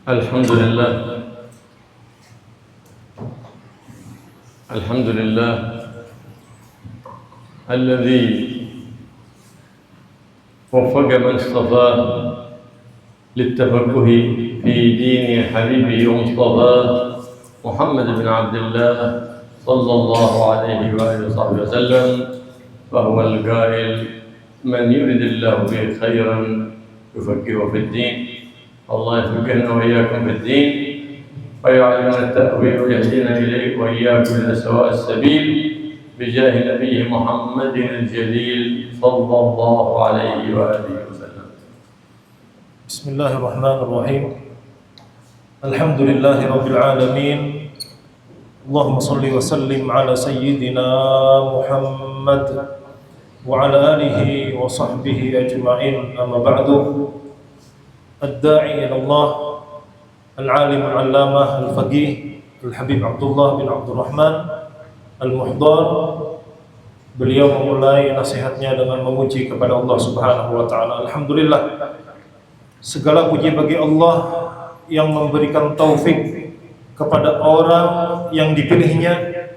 الحمد لله الحمد لله الذي وفق من اصطفاه للتفقه في دين حبيبه ومصطفاه محمد بن عبد الله صلى الله عليه وآله وصحبه وسلم، فهو القائل: من يرد الله به خيرا يفقهه في الدين. الله يفقهنا وإياكم في الدين ويعلمنا التأويل ويهدينا إليه وإياكم إلى سواء السبيل بجاه نبيه محمد الجليل صلى الله عليه وآله وسلم. بسم الله الرحمن الرحيم. الحمد لله رب العالمين. اللهم صل وسلم على سيدنا محمد وعلى آله وصحبه أجمعين. أما بعد، الداعي إلى الله العالم العلامة الفقيه الحبيب عبد الله bin Abdul Rahman Al-Muhdar, beliau memulai nasihatnya dengan memuji kepada Allah Subhanahu wa taala. Alhamdulillah, segala puji bagi Allah yang memberikan taufik kepada orang yang dipilihnya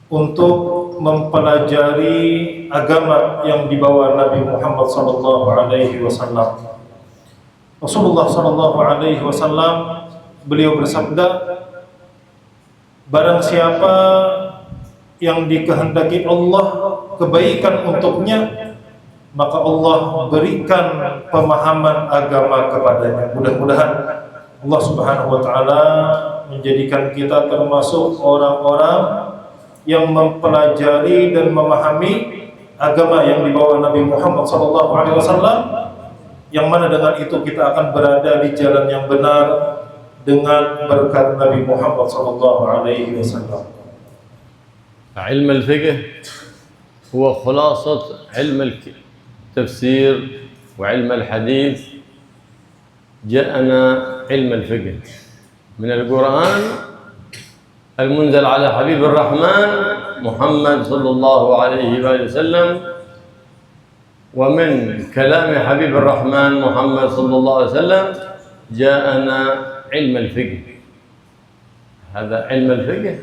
untuk mempelajari agama yang dibawa Nabi Muhammad sallallahu alaihi wasallam. Rasulullah sallallahu alaihi wasallam beliau bersabda, barang siapa yang dikehendaki Allah kebaikan untuknya, maka Allah berikan pemahaman agama kepadanya. Mudah-mudahan Allah Subhanahu wa taala menjadikan kita termasuk orang-orang yang mempelajari dan memahami agama yang dibawa Nabi Muhammad sallallahu alaihi wasallam, yang mana dengan itu kita akan berada di jalan yang benar dengan berkat Nabi Muhammad sallallahu alaihi wasallam. علم الفقه هو خلاصة علم التفسير وعلم الحديث. جاءنا علم الفقه من القرآن المنزل على حبيب الرحمن محمد صلى الله عليه وآله وسلم، ومن كلام حبيب الرحمن محمد صلى الله عليه وسلم جاءنا علم الفقه. هذا علم الفقه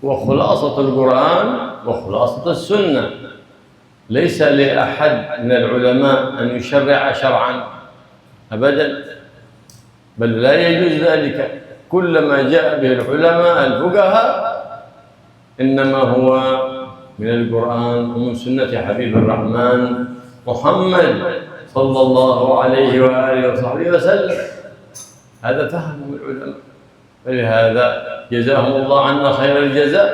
وخلاصة القرآن وخلاصة السنة. ليس لأحد من العلماء أن يشرع شرعا أبدا، بل لا يجوز ذلك. كل ما جاء به العلماء الفقهاء إنما هو من القرآن ومن سنة حبيب الرحمن محمد صلى الله عليه وآله وصحبه وسلم. هذا فهم العلماء، فلهذا جزاهم الله عنا خير الجزاء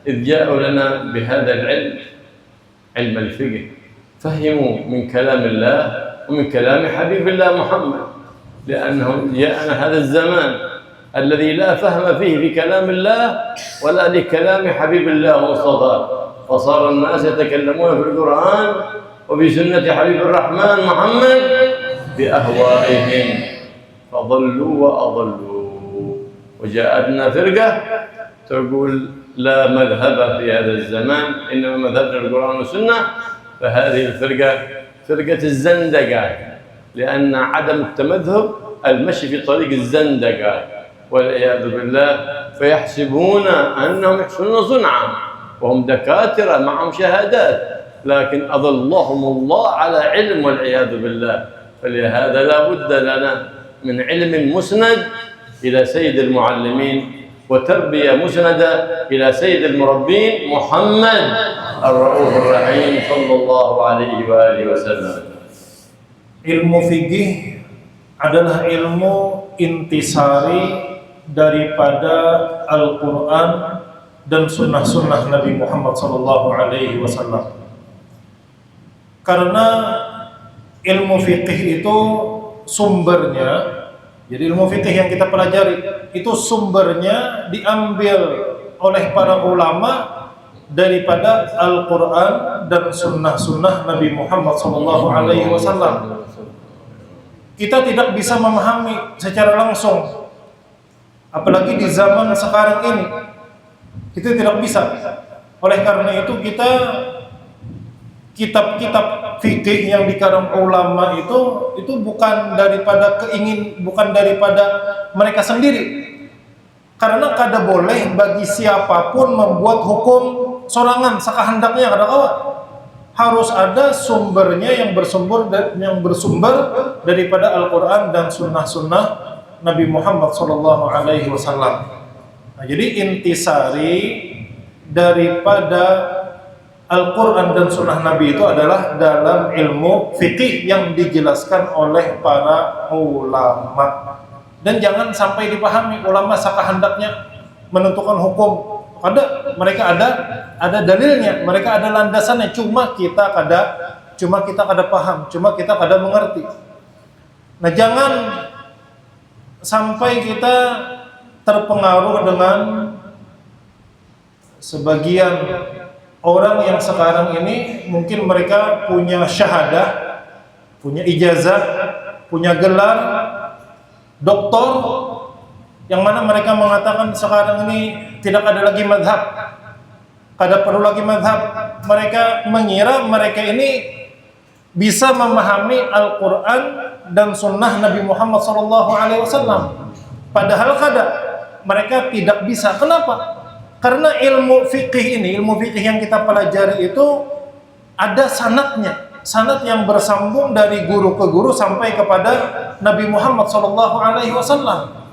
إذ جاءوا لنا بهذا العلم، علم الفقه. فهموا من كلام الله ومن كلام حبيب الله محمد، لأنه جاءنا هذا الزمان الذي لا فهم فيه في كلام الله ولا لكلام حبيب الله مصطفى، فصار الناس يتكلمون في القرآن وفي سنة حبيب الرحمن محمد بأهوائهم فضلوا وأضلوا. وجاءتنا فرقة تقول لا مذهب في هذا الزمان، إنما مذهبنا القرآن والسنة. فهذه الفرقة فرقة الزندقة، لأن عدم التمذهب المشي في طريق الزندقة والعياذ بالله، فيحسبون أنهم يحسنون صنعا وهم دكاترة معهم شهادات، لكن أضلهم الله على علم والعياذ بالله. فلهذا لا بد لنا من علم مسند إلى سيد المعلمين وتربية مسندة إلى سيد المربين محمد الرؤوف الرحيم صلى الله عليه وآله وسلم. Ilmu fikih adalah ilmu intisari daripada Al-Quran dan sunnah-sunnah Nabi Muhammad sallallahu alaihi wasallam. Karena ilmu fikih itu sumbernya, jadi ilmu fikih yang kita pelajari itu sumbernya diambil oleh para ulama daripada Al-Quran dan sunnah-sunnah Nabi Muhammad sallallahu alaihi wasallam. Kita tidak bisa memahami secara langsung, apalagi di zaman sekarang ini, kita tidak bisa. Oleh karena itu kita kitab-kitab fikih yang dikarang ulama itu bukan daripada bukan daripada mereka sendiri. Karena kada boleh bagi siapapun membuat hukum sorangan sakahendaknya, kada kawa. Harus ada sumbernya yang bersumber daripada Al-Qur'an dan sunnah-sunnah Nabi Muhammad SAW. Nah, jadi intisari daripada Al-Quran dan Sunnah Nabi itu adalah dalam ilmu fikih yang dijelaskan oleh para ulama. Dan jangan sampai dipahami ulama sakahendaknya menentukan hukum. Mereka ada dalilnya, mereka ada landasannya. Cuma kita kada paham, cuma kita kada mengerti. Nah, jangan sampai kita terpengaruh dengan sebagian orang yang sekarang ini mungkin mereka punya syahadah, punya ijazah, punya gelar doktor, yang mana mereka mengatakan sekarang ini tidak ada lagi madhab, kada perlu lagi madhab. Mereka mengira mereka ini bisa memahami Al-Quran dan Sunnah Nabi Muhammad SAW. Padahal kada, mereka tidak bisa. Kenapa? Karena ilmu fikih yang kita pelajari itu ada sanadnya, sanad yang bersambung dari guru ke guru sampai kepada Nabi Muhammad SAW.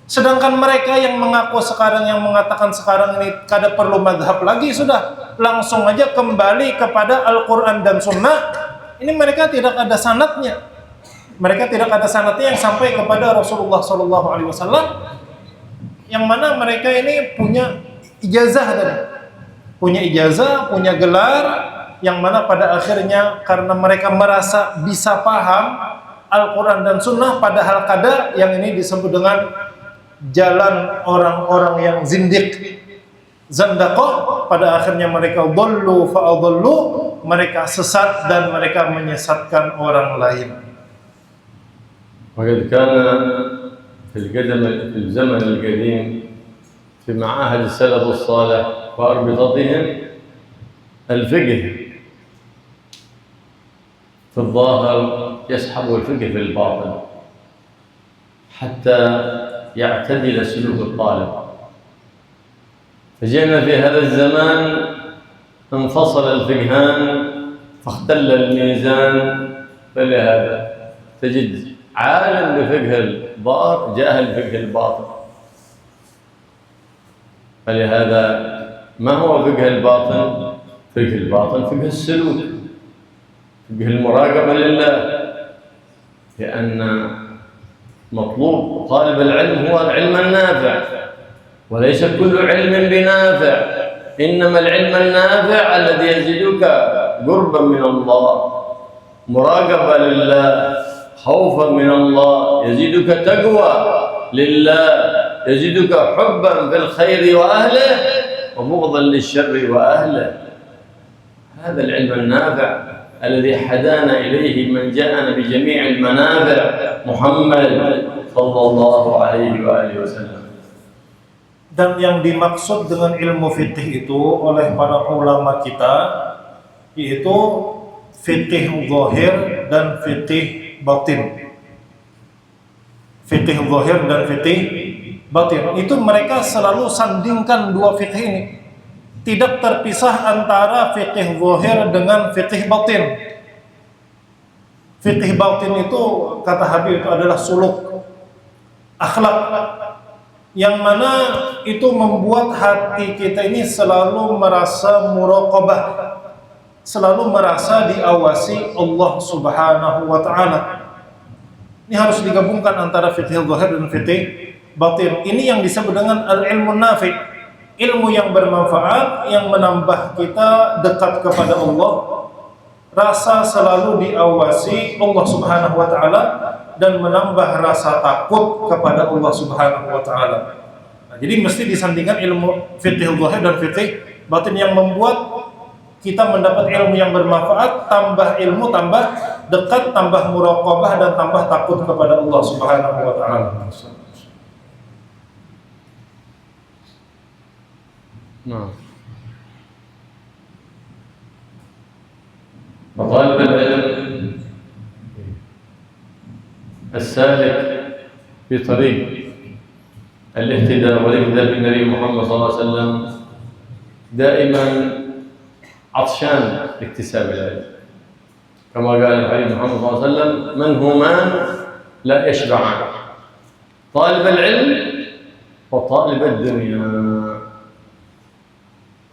Sedangkan mereka yang mengaku sekarang, yang mengatakan sekarang ini kada perlu madhab lagi, sudah langsung aja kembali kepada Al-Quran dan Sunnah. Ini mereka tidak ada sanadnya, yang sampai kepada Rasulullah SAW. Yang mana mereka ini punya ijazah tadi, punya gelar, yang mana pada akhirnya karena mereka merasa bisa paham Al-Quran dan Sunnah, padahal kada, yang ini disebut dengan jalan orang-orang yang zindik, zandaqah. Pada akhirnya mereka dhallu fa'adhallu, mereka sesat dan mereka menyesatkan orang lain. وقد كان في الزمن القديم في معاهد السلف الصالح وأربطتهم الفقه في الظاهر يسحب الفقه في الباطن حتى يعتدل سلوك الطالب. فجئنا في هذا الزمان انفصل الفقهان فاختل الميزان، فلهذا تجد عالم بفقه الظاهر جاهل بفقه الباطن. فلهذا ما هو فقه الباطن؟ فقه الباطن فقه السلوك، فقه المراقبة لله، لأن مطلوب طالب العلم هو العلم النافع، وليس كل علم بنافع، إنما العلم النافع الذي يزيدك قربا من الله، مراقبة لله، خوفا من الله، يزيدك تقوى لله، يزيدك حبا في الخير وأهله وبغضا للشر وأهله. هذا العلم النافع الذي حدانا إليه من جاءنا بجميع المنافع محمد صلى الله عليه وآله وسلم. Dan yang dimaksud dengan ilmu fikih itu oleh para ulama kita yaitu fikih zahir dan fikih batin. Fikih zahir dan fikih batin itu mereka selalu sandingkan dua fikih ini. Tidak terpisah antara fikih zahir dengan fikih batin. Fikih batin itu kata Habib itu adalah suluk, akhlak, yang mana itu membuat hati kita ini selalu merasa muraqabah, selalu merasa diawasi Allah Subhanahu wa ta'ala. Ini harus digabungkan antara fikih zahir dan fikih batin. Ini yang disebut dengan al-ilmu nafi', ilmu yang bermanfaat, yang menambah kita dekat kepada Allah, rasa selalu diawasi Allah Subhanahu wa ta'ala, dan menambah rasa takut kepada Allah Subhanahu wa ta'ala. Nah, jadi mesti disandingkan ilmu fikih zahir dan fikih batin yang membuat kita mendapat ilmu yang bermanfaat, tambah ilmu, tambah dekat, tambah muraqabah, dan tambah takut kepada Allah Subhanahu wa ta'ala. Nah. السالك في طريق الاهتداء والاهتداء بالنبي محمد صلى الله عليه وسلم دائما عطشان لاكتساب العلم، كما قال الحبيب محمد صلى الله عليه وسلم: منهومان لا يشبعان، طالب العلم وطالب الدنيا.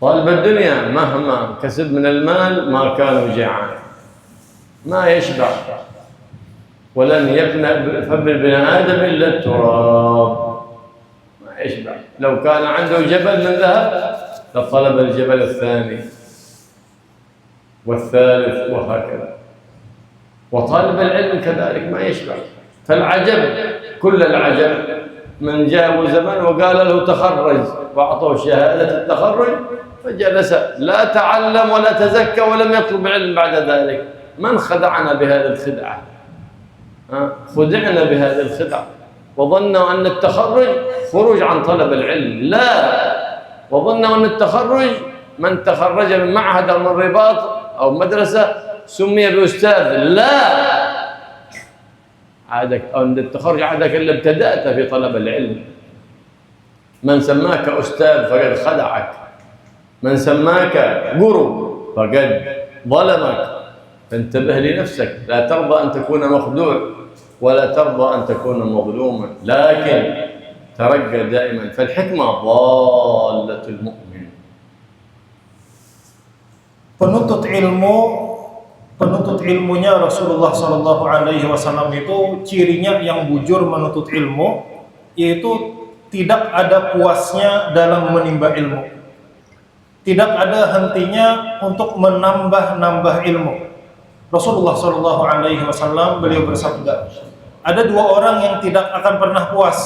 طالب الدنيا مهما كسب من المال ما كان جيعان، ما يشبع، ولن يبنى فم ابن آدم إلا التراب، ما يشبع. لو كان عنده جبل من ذهب لطلب الجبل الثاني والثالث وهكذا. وطالب العلم كذلك ما يشبع. فالعجب كل العجب من جاء زمان وقال له تخرج وأعطوه شهادة التخرج فجلس لا تعلم ولا تزكى ولم يطلب علم بعد ذلك. من خدعنا بهذه الخدعة؟ خدعنا بهذه الخدعة وظنوا أن التخرج خروج عن طلب العلم. لا، وظنوا أن التخرج من تخرج من معهد أو من رباط أو مدرسة سمي بأستاذ. لا، عادك أو أن التخرج عادك إلا ابتدأت في طلب العلم. من سماك أستاذ فقد خدعك، من سماك قرو فقد ظلمك. فانتبه لنفسك، لا ترضى أن تكون مخدوع ولا ترضى أن تكون مظلوما، لكن ترقى دائما. فالحكمة ضالة المؤمن. Penuntut ilmunya Rasulullah Shallallahu Alaihi Wasallam itu cirinya yang bujur menuntut ilmu, yaitu tidak ada puasnya dalam menimba ilmu, tidak ada hentinya untuk menambah ilmu. Rasulullah Shallallahu Alaihi Wasallam beliau bersabda, ada dua orang yang tidak akan pernah puas.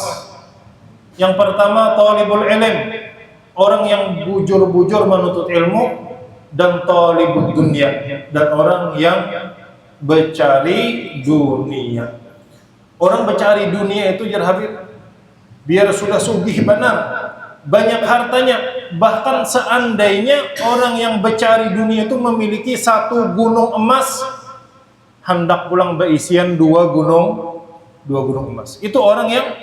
Yang pertama talibul ilm, orang yang bujur-bujur menuntut ilmu, dan talibud dunia, dan orang yang bercari dunia. Orang bercari dunia itu jar Habib, biar sudah sugih benar, banyak hartanya, bahkan seandainya orang yang bercari dunia itu memiliki 1 gunung emas, hendak pulang berisian 2 gunung emas. Itu orang yang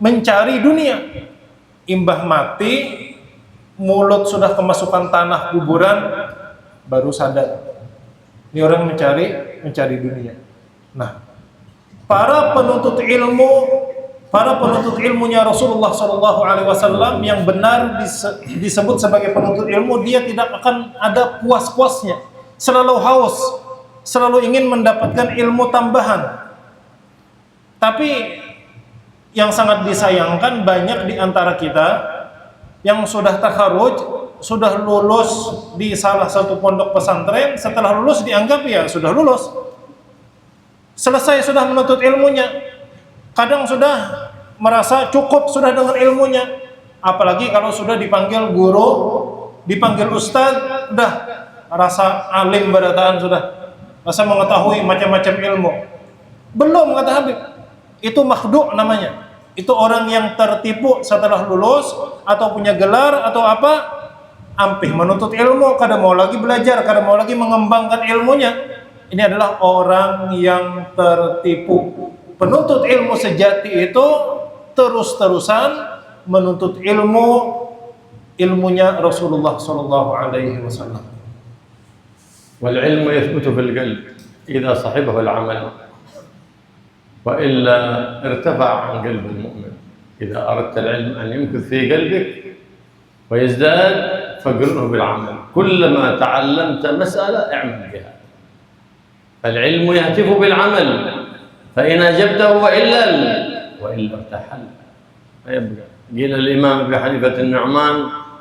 mencari dunia. Imbah mati, mulut sudah kemasukan tanah kuburan, baru sadar ini orang mencari dunia. Nah, para penuntut ilmunya Rasulullah Shallallahu Alaihi Wasallam yang benar disebut sebagai penuntut ilmu, dia tidak akan ada puas-puasnya, selalu haus, selalu ingin mendapatkan ilmu tambahan. Tapi yang sangat disayangkan, banyak di antara kita yang sudah takharuj, sudah lulus di salah satu pondok pesantren, setelah lulus dianggap ya sudah lulus, selesai sudah menuntut ilmunya, kadang sudah merasa cukup sudah dengan ilmunya, apalagi kalau sudah dipanggil guru, dipanggil ustaz, udah rasa alim berataan, sudah rasa mengetahui macam-macam ilmu. Belum, kata Habib, itu makhdhu' namanya. Itu orang yang tertipu setelah lulus atau punya gelar atau apa, ampih menuntut ilmu, kada mau lagi belajar, kada mau lagi mengembangkan ilmunya. Ini adalah orang yang tertipu. Penuntut ilmu sejati itu terus-terusan menuntut ilmunya Rasulullah Sallallahu Alaihi Wasallam. Wal ilmu yathbutu fil qalb idza sahibahu al amal. وإلا ارتفع عن قلب المؤمن. إذا أردت العلم أن يمكث في قلبك ويزداد فقرنه بالعمل. كلما تعلمت مسألة اعمل بها. فالعلم يهتف بالعمل، فإن أجبته وإلا ارتحل فيبقى. قيل الإمام أبي حنيفة النعمان: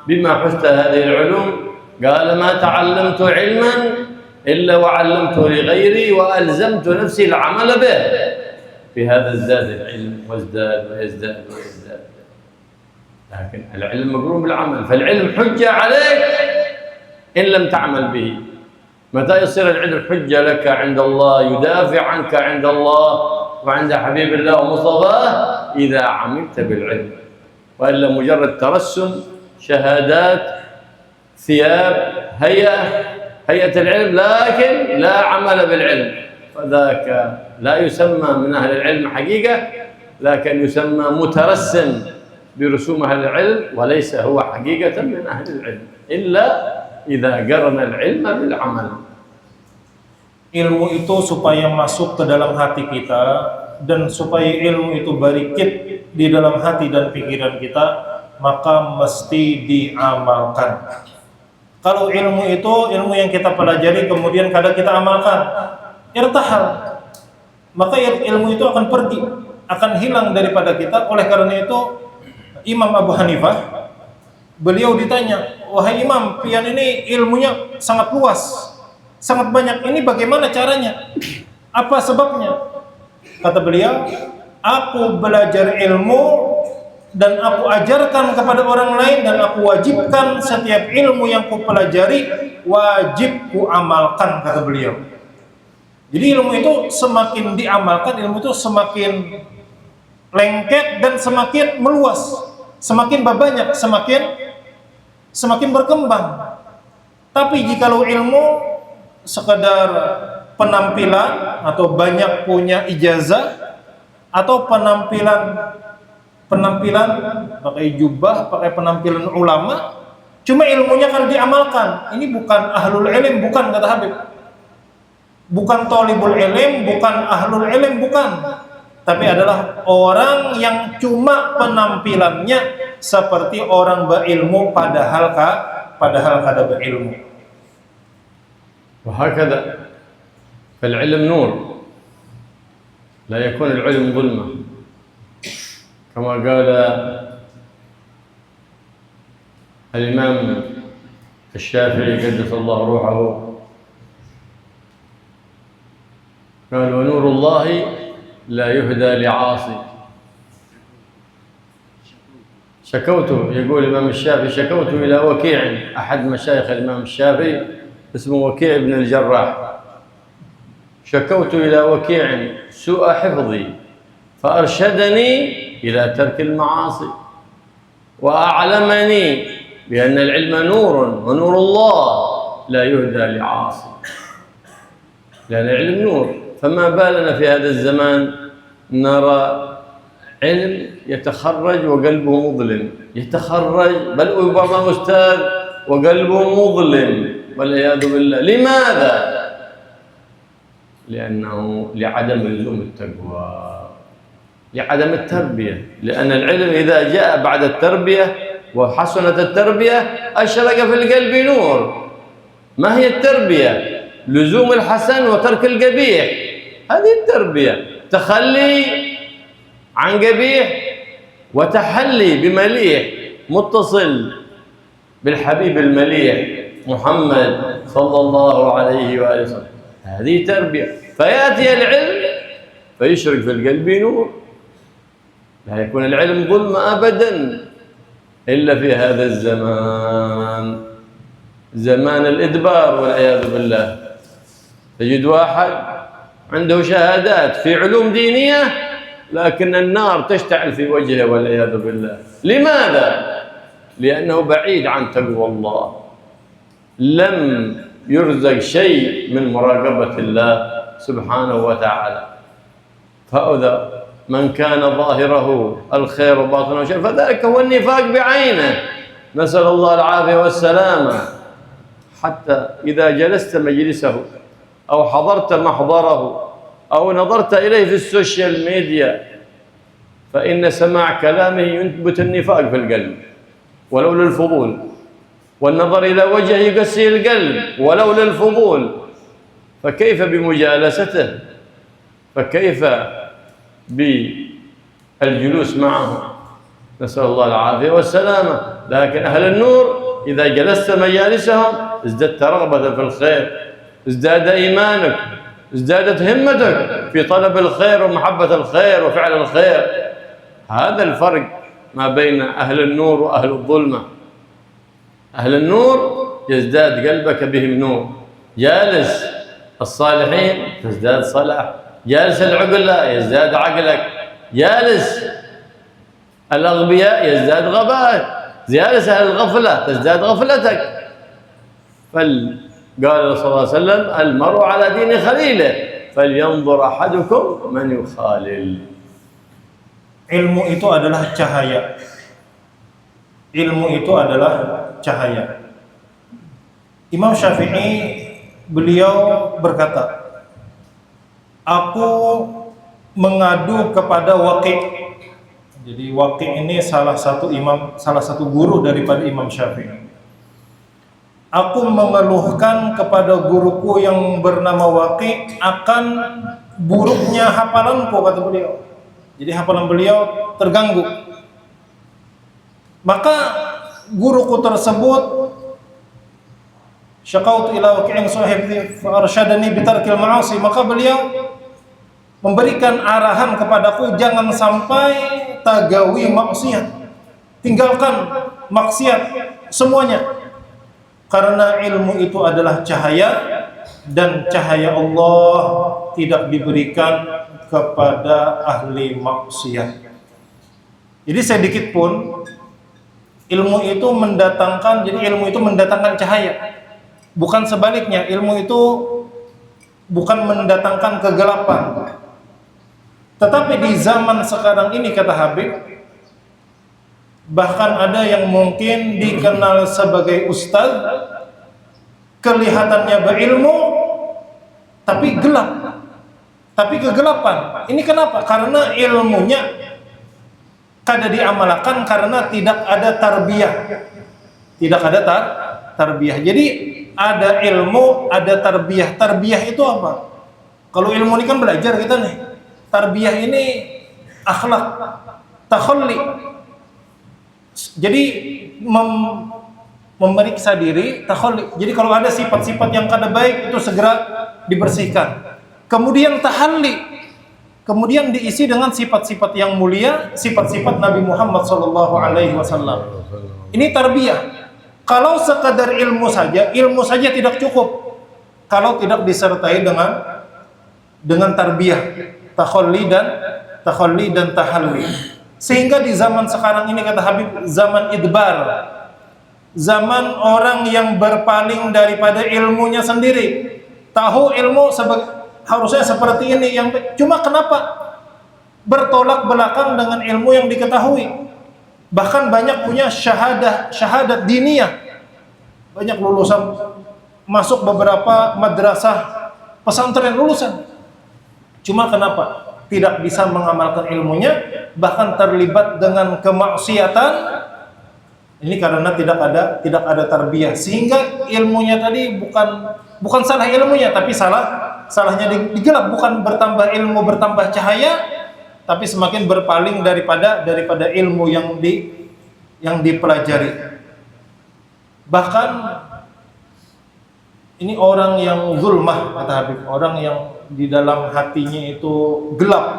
بما حثت هذه العلوم؟ قال: ما تعلمت علما إلا وعلمته لغيري وألزمت نفسي العمل به. في هذا ازداد العلم وازداد ويزداد. لكن العلم مقرون بالعمل، فالعلم حجة عليك إن لم تعمل به. متى يصير العلم حجة لك عند الله، يدافع عنك عند الله وعند حبيب الله ومصطفاه؟ إذا عملت بالعلم، وإلا مجرد ترسم، شهادات، ثياب، هيئة العلم، لكن لا عمل بالعلم. فذاك لا يسمى من أهل العلم حقيقة، لكن يسمى مترسم برسوم أهل العلم، وليس هو حقيقة من أهل العلم إلا إذا قرن العلم بالعمل. Ilmu itu supaya masuk ke dalam hati kita dan supaya ilmu itu barikit di dalam hati dan pikiran kita, maka mesti diamalkan. Kalau ilmu itu ilmu yang kita pelajari kemudian kadang kita amalkan, irtahal, maka ilmu itu akan pergi, akan hilang daripada kita. Oleh karena itu Imam Abu Hanifah, beliau ditanya, wahai Imam, pian ini ilmunya sangat luas, sangat banyak, ini bagaimana caranya? Apa sebabnya? Kata beliau, aku belajar ilmu dan aku ajarkan kepada orang lain, dan aku wajibkan setiap ilmu yang ku pelajari wajib ku amalkan, kata beliau. Jadi ilmu itu semakin diamalkan, ilmu itu semakin lengket dan semakin meluas, semakin banyak, semakin berkembang. Tapi jikalau ilmu sekadar penampilan atau banyak punya ijazah atau penampilan pakai jubah, pakai penampilan ulama, cuma ilmunya kan diamalkan, ini bukan ahlul ilm, bukan, kata Habib. Bukan thalibul ilm, bukan ahlul ilm, bukan. Tapi adalah orang yang cuma penampilannya seperti orang berilmu padahal kada berilmu. وهكذا فالعلم نور، لا يكون العلم ظلمة، كما قال الإمام الشافعي قدس الله روحه، قال ونور الله لا يهدى لعاصي. شكوت، يقول الإمام الشافعي، شكوت إلى وكيع، أحد مشايخ الإمام الشافعي اسمه وكيع بن الجراح، شكوت إلى وكيع سوء حفظي فأرشدني إلى ترك المعاصي وأعلمني بأن العلم نور ونور الله لا يهدى لعاصي، لأن العلم نور. فما بالنا في هذا الزمان نرى علم يتخرج وقلبه مظلم، يتخرج بل ربما أستاذ وقلبه مظلم والعياذ بالله. لماذا؟ لأنه لعدم لزوم التقوى، لعدم التربية. لأن العلم إذا جاء بعد التربية وحسنت التربية أشرق في القلب نور. ما هي التربية؟ لزوم الحسن وترك القبيح، هذه التربية. تخلي عن قبيح وتحلي بمليح، متصل بالحبيب المليح محمد صلى الله عليه وآله وسلم، هذه تربية. فيأتي العلم فيشرق في القلب نور، لا يكون العلم ظلم أبدا إلا في هذا الزمان، زمان الإدبار والعياذ بالله. تجد واحد عنده شهادات في علوم دينية لكن النار تشتعل في وجهه والعياذ بالله. لماذا؟ لأنه بعيد عن تقوى الله، لم يرزق شيء من مراقبة الله سبحانه وتعالى. فأذا من كان ظاهره الخير وباطنه شر فذلك هو النفاق بعينه، نسأل الله العافية والسلامة. حتى إذا جلست مجلسه أو حضرت محضره أو نظرت إليه في السوشيال ميديا فإن سماع كلامه ينبت النفاق في القلب ولو للفضول، والنظر إلى وجهه يقسي القلب ولو للفضول، فكيف بمجالسته؟ فكيف بالجلوس معه؟ نسأل الله العافية والسلامة. لكن أهل النور إذا جلست مجالسهم ازددت رغبة في الخير، ازداد إيمانك، ازدادت همتك في طلب الخير ومحبة الخير وفعل الخير. هذا الفرق ما بين أهل النور وأهل الظلمة. أهل النور يزداد قلبك بهم نور، جالس الصالحين تزداد صلاح، جالس العقلاء يزداد عقلك، جالس الأغبياء يزداد غباءك، جالس أهل الغفلة تزداد غفلتك. قال صلى الله عليه وسلم المرء على دين خليله، فلينظر أحدكم من يخالل. Ilmu itu adalah cahaya. Ilmu itu adalah cahaya. Imam Syafi'i beliau berkata, aku mengadu kepada Waqi'. Jadi Waqi' ini salah satu guru daripada Imam Syafi'i. Aku mengeluhkan kepada guruku yang bernama Waqi' akan buruknya hafalanku, kata beliau. Jadi hafalan beliau terganggu. Maka guruku tersebut, syaqautu ila Waqi'in sahibi fa arsyadani bi tarkil ma'asi, maka beliau memberikan arahan kepadaku, jangan sampai tagawi maksiat, tinggalkan maksiat semuanya, karena ilmu itu adalah cahaya dan cahaya Allah tidak diberikan kepada ahli maksiat. Jadi sedikit pun ilmu itu mendatangkan, jadi ilmu itu mendatangkan cahaya, bukan sebaliknya. Ilmu itu bukan mendatangkan kegelapan. Tetapi di zaman sekarang ini, kata Habib, bahkan ada yang mungkin dikenal sebagai ustaz, kelihatannya berilmu tapi gelap, tapi kegelapan. Ini kenapa? Karena ilmunya kada diamalkan, karena tidak ada tarbiyah. Tidak ada tarbiyah. Jadi ada ilmu, ada tarbiyah. Tarbiyah itu apa? Kalau ilmu ini kan belajar kita nih. Tarbiyah ini akhlak, takhalli. Jadi memeriksa diri, takhalli. Jadi kalau ada sifat-sifat yang kada baik itu segera dibersihkan. Kemudian tahalli, kemudian diisi dengan sifat-sifat yang mulia, sifat-sifat Nabi Muhammad SAW. Ini tarbiyah. Kalau sekadar ilmu saja tidak cukup kalau tidak disertai dengan tarbiyah, takhalli dan tahalli. Sehingga di zaman sekarang ini, kata Habib, zaman idbar, zaman orang yang berpaling daripada ilmunya sendiri. Tahu ilmu harusnya seperti ini, yang cuma kenapa bertolak belakang dengan ilmu yang diketahui. Bahkan banyak punya syahadat diniyah, banyak lulusan masuk beberapa madrasah pesantren lulusan. Cuma kenapa tidak bisa mengamalkan ilmunya, bahkan terlibat dengan kemaksiatan? Ini karena tidak ada tarbiyah, sehingga ilmunya tadi bukan salah ilmunya, tapi salahnya digelap. Bukan bertambah ilmu, bertambah cahaya, tapi semakin berpaling daripada ilmu yang dipelajari. Bahkan ini orang yang zulmah, kata Habib, orang yang di dalam hatinya itu gelap,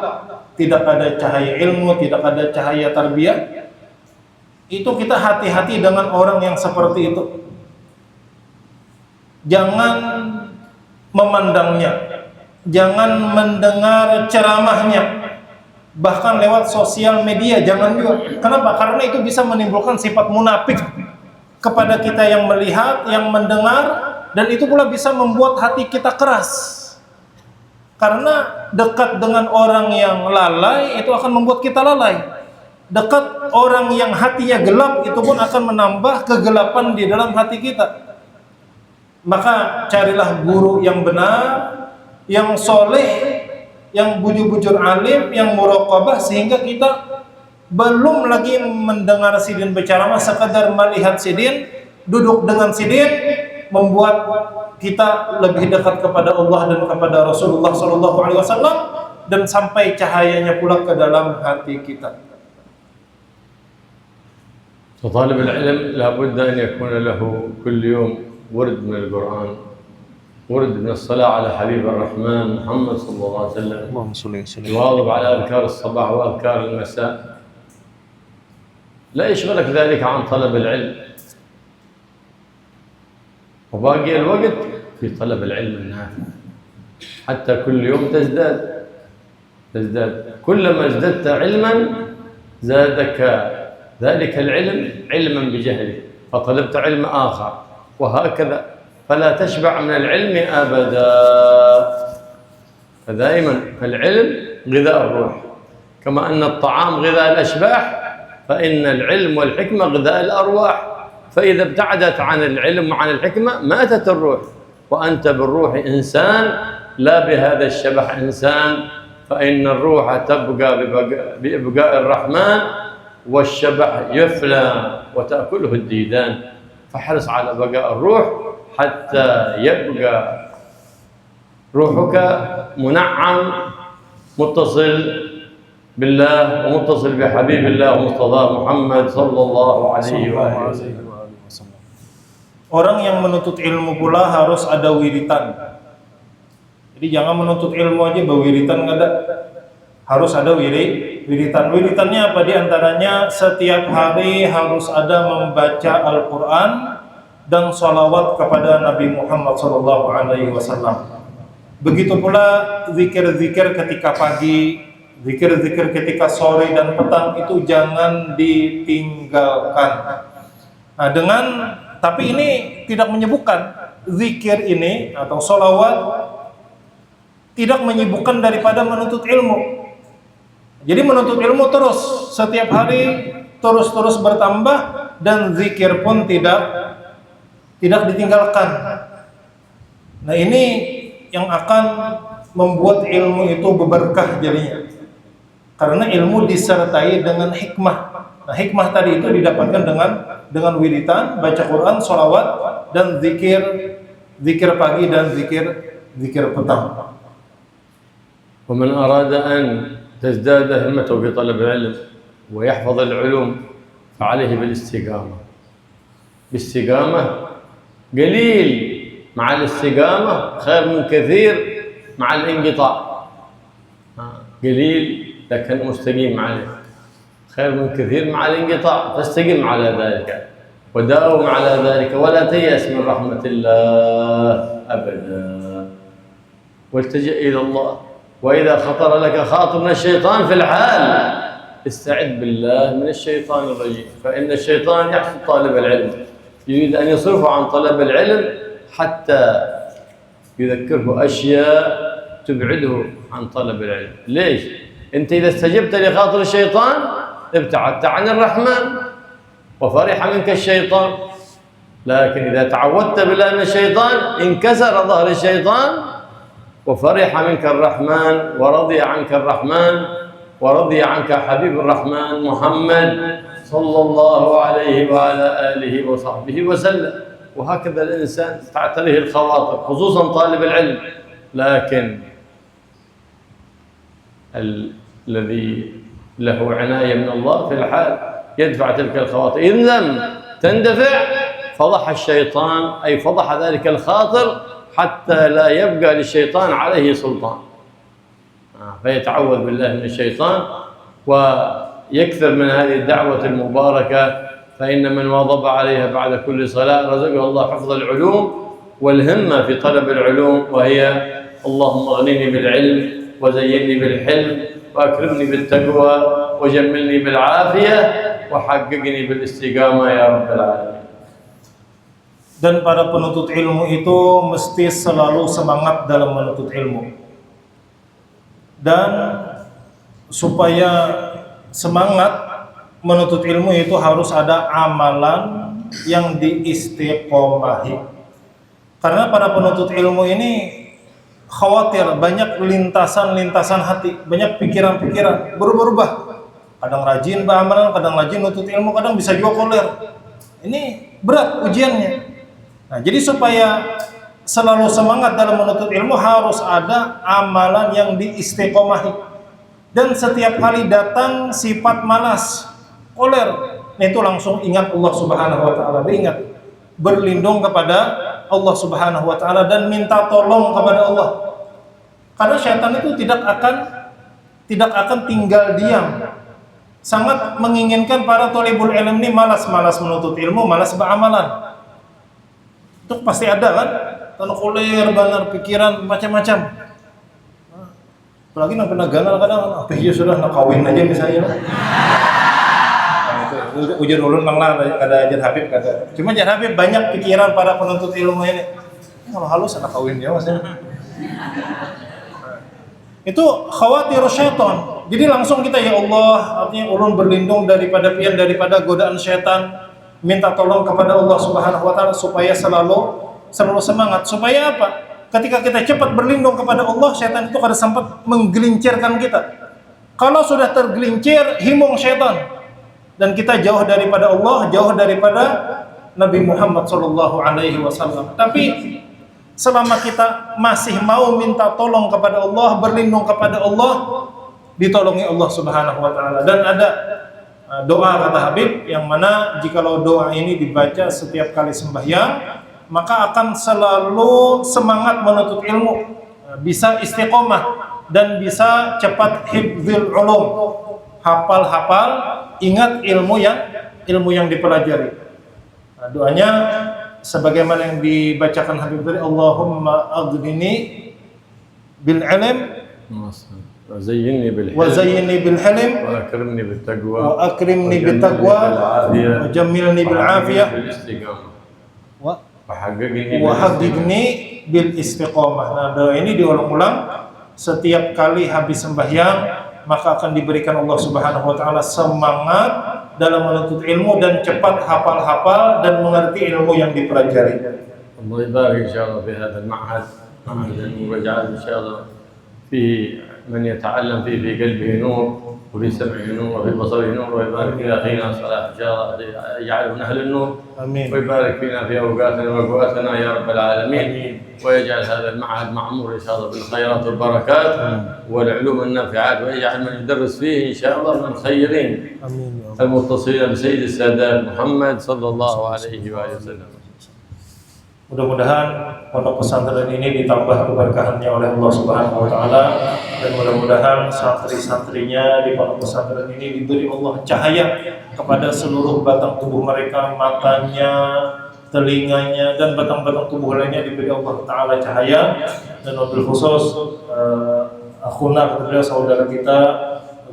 tidak ada cahaya ilmu, tidak ada cahaya tarbiyah. Itu kita hati-hati dengan orang yang seperti itu. Jangan memandangnya, jangan mendengar ceramahnya, bahkan lewat sosial media jangan juga. Kenapa? Karena itu bisa menimbulkan sifat munafik kepada kita yang melihat, yang mendengar, dan itu pula bisa membuat hati kita keras. Karena dekat dengan orang yang lalai itu akan membuat kita lalai. Dekat orang yang hatinya gelap itu pun akan menambah kegelapan di dalam hati kita. Maka carilah guru yang benar, yang soleh, yang bujur-bujur alim, yang muraqabah, sehingga kita belum lagi mendengar sidin berceramah, sekadar melihat sidin, duduk dengan sidin, membuat kita lebih dekat kepada Allah dan kepada Rasulullah SAW, dan sampai cahayanya pula ke dalam hati kita. فطالب العلم لابد أن يكون له كل يوم ورد من القرآن، ورد من الصلاة على حبيب الرحمن محمد صلى الله عليه وسلم، اللهم صل وسلم، يواظب على أذكار الصباح وأذكار المساء. لا يشغلك ذلك عن طلب العلم، وباقي الوقت في طلب العلم النافع، حتى كل يوم تزداد. كلما ازددت علما زادك ذلك العلم علما بجهله، فطلبت علم آخر، وهكذا، فلا تشبع من العلم أبدا. فدائما العلم غذاء الروح، كما أن الطعام غذاء الأشباح، فإن العلم والحكمة غذاء الأرواح. فإذا ابتعدت عن العلم وعن الحكمة ماتت الروح، وأنت بالروح إنسان لا بهذا الشبح إنسان، فإن الروح تبقى بإبقاء الرحمن، والشبح يفلى وتأكله الديدان. فاحرص على بقاء الروح حتى يبقى روحك منعم متصل بالله ومتصل بحبيب الله ومصطفى محمد صلى الله عليه وسلم. Orang yang menuntut ilmu pula harus ada wiritan. Jadi jangan menuntut ilmu aja berwiritan, nggak ada. Harus ada wiritan. Wiritannya apa? Di antaranya setiap hari harus ada membaca Al-Quran dan sholawat kepada Nabi Muhammad SAW. Begitu pula zikir-zikir ketika pagi, zikir-zikir ketika sore dan petang itu jangan ditinggalkan. Nah, tapi ini tidak menyebutkan zikir ini atau sholawat tidak menyibukkan daripada menuntut ilmu. Jadi menuntut ilmu terus, setiap hari terus bertambah, dan zikir pun tidak ditinggalkan. Nah, ini yang akan membuat ilmu itu berberkah jadinya. Karena ilmu disertai dengan hikmah. Nah, hikmah tadi itu didapatkan dengan wiritan, baca Quran, sholawat, dan zikir pagi dan zikir petang. ومن أراد أن تزداد همته في طلب العلم ويحفظ العلوم فعليه بالاستقامة قليل مع الاستقامة خير من كثير مع الانقطاع. قليل لكن مستقيم عليه خير من كثير مع الانقطاع، فاستقم على ذلك وداوم على ذلك ولا تيأس من رحمة الله أبدا، والتجئ إلى الله. وإذا خطر لك خاطر من الشيطان في الحال استعذ بالله من الشيطان الرجيم، فإن الشيطان يحسد طالب العلم، يريد أن يصرفه عن طلب العلم حتى يذكره أشياء تبعده عن طلب العلم. ليش؟ أنت إذا استجبت لخاطر الشيطان ابتعدت عن الرحمن وفرح منك الشيطان، لكن إذا تعودت بالله من الشيطان انكسر ظهر الشيطان وفرح منك الرحمن ورضي عنك الرحمن ورضي عنك حبيب الرحمن محمد صلى الله عليه وعلى آله وصحبه وسلم. وهكذا الإنسان تعتريه الخواطر خصوصا طالب العلم، لكن الذي له عناية من الله في الحال يدفع تلك الخواطر. إن لم تندفع فضح الشيطان، أي فضح ذلك الخاطر حتى لا يبقى للشيطان عليه سلطان. فيتعوذ بالله من الشيطان ويكثر من هذه الدعوة المباركة، فإن من واظب عليها بعد كل صلاة رزقه الله حفظ العلوم والهمة في طلب العلوم، وهي اللهم اغنني بالعلم وزينني بالحلم وأكرمني بالتقوى وجملني بالعافية وحققني بالاستقامة يا رب العالمين. Dan para penuntut ilmu itu mesti selalu semangat dalam menuntut ilmu. Dan supaya semangat menuntut ilmu itu harus ada amalan yang diistiqomahi. Karena para penuntut ilmu ini khawatir, banyak lintasan-lintasan hati, banyak pikiran-pikiran berubah-ubah. Kadang rajin beramalan, kadang rajin menuntut ilmu, kadang bisa juga koler. Ini berat ujiannya. Nah, jadi supaya selalu semangat dalam menuntut ilmu harus ada amalan yang diistiqomahi. Dan setiap kali datang sifat malas, koler, nah itu langsung ingat Allah Subhanahu wa taala, ingat berlindung kepada Allah Subhanahu wa taala dan minta tolong kepada Allah. Karena syaitan itu tidak akan tinggal diam. Sangat menginginkan para thalibul ilm ini malas menuntut ilmu, malas beramalan. Itu pasti ada kan? Koler, banar pikiran macam-macam. Apalagi nak kena ganal kadang, apa ya sudah nak kawin aja misalnya. Itu ujian ulun manglah kada Jan Habib kata. Cuma Jan Habib banyak pikiran para penuntut ilmu ini. Kalau halus anak kawin ya maksudnya. itu khawatir syaitan. Jadi langsung kita ya Allah, artinya ulun berlindung daripada godaan syaitan, minta tolong kepada Allah Subhanahu wa taala supaya selalu semangat. Supaya apa? Ketika kita cepat berlindung kepada Allah, syaitan itu kada sempat menggelincirkan kita. Kalau sudah tergelincir, himung syaitan dan kita jauh daripada Allah, jauh daripada Nabi Muhammad SAW. Tapi selama kita masih mau minta tolong kepada Allah, berlindung kepada Allah, ditolongi Allah Subhanahu wa taala. Dan ada doa kata Habib yang mana jikalau doa ini dibaca setiap kali sembahyang, maka akan selalu semangat menuntut ilmu, bisa istiqomah dan bisa cepat hifdzul ulum, hafal ingat ilmu yang dipelajari. Nah, doanya sebagaimana yang dibacakan Habib tadi, Allahumma aghnini bil ilm wa zayyinni bil hilm wa akrimni bit taqwa wa jammilni bil afiyah wa haqqqiqni bil istiqamah. Nah, doa ini diulang-ulang setiap kali habis sembahyang, maka akan diberikan Allah Subhanahu wa taala semangat dalam menuntut ilmu dan cepat hafal dan mengerti ilmu yang dipelajari. Allah يبارك إن شاء الله في هذا المعهد ويجعل إن شاء الله في من يتعلم فيه في قلبه نور وفي سمعه نور وفي بصره نور، ويبارك في أخينا صلاح إن شاء الله يجعله من أهل النور. آمين. ويبارك فينا في أوقاتنا وأقواتنا يا رب العالمين. ويجعل هذا المعهد معمور إن شاء الله بالخيرات والبركات والعلوم النافعات، ويجعل من يدرس فيه إن شاء الله من خيرين المتصلين بسيد السادات محمد صلى الله عليه وآله وسلم. Mudah-mudahan pondok pesantren ini ditambah keberkahannya oleh Allah Subhanahu wa taala, dan mudah-mudahan santri-santrinya di pondok pesantren ini diberi Allah cahaya kepada seluruh batang tubuh mereka, matanya, telinganya, dan batang-batang tubuh lainnya diberi Allah taala cahaya. Dan wabil khusus akhuna beliau saudara kita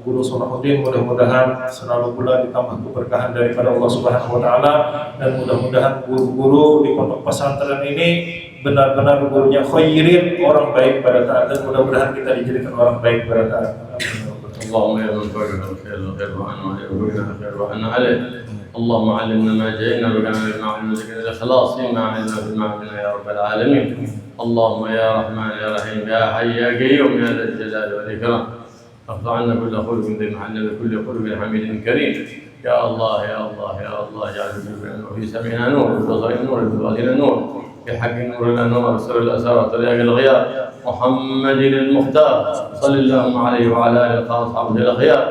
Guru Salahuddin, mudah-mudahan selalu pula ditambah keberkahan daripada Allah Subhanahu wa taala, dan mudah-mudahan guru-guru di pondok pesantren ini benar-benar gurunya khairin, orang baik pada taat, dan mudah-mudahan kita dijadikan orang baik pada taat. اللهم يا من فعل الخير الخير وعنا ويقولنا الخير وعنا عليه. اللهم علمنا ما جئنا بك من المعلم ذكر الاخلاص فيما علمنا في معلمنا يا رب العالمين. اللهم يا رحمن يا رحيم يا حي يا قيوم يا ذا الجلال والاكرام، ارفع عنا كل خلق ذي محل بكل خلق حميد كريم. يا الله يا الله يا الله اجعل في سمعنا نور وفي بصرنا نور وفي ظاهرنا نور، بحق نور الانوار سر الاسرار طريق الغيار محمد المختار، صلى اللهم عليه وعلى اله واصحابه الاخيار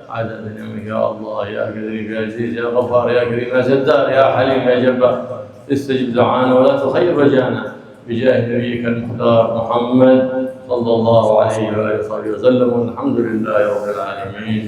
عدد نعمك يا الله يا قدير يا عزيز يا غفار يا كريم يا ستار يا حليم يا جبار. استجب دعانا ولا تخيب رجانا بجاه نبيك المختار محمد صلى الله عليه واله وصحبه وسلم، والحمد لله رب العالمين.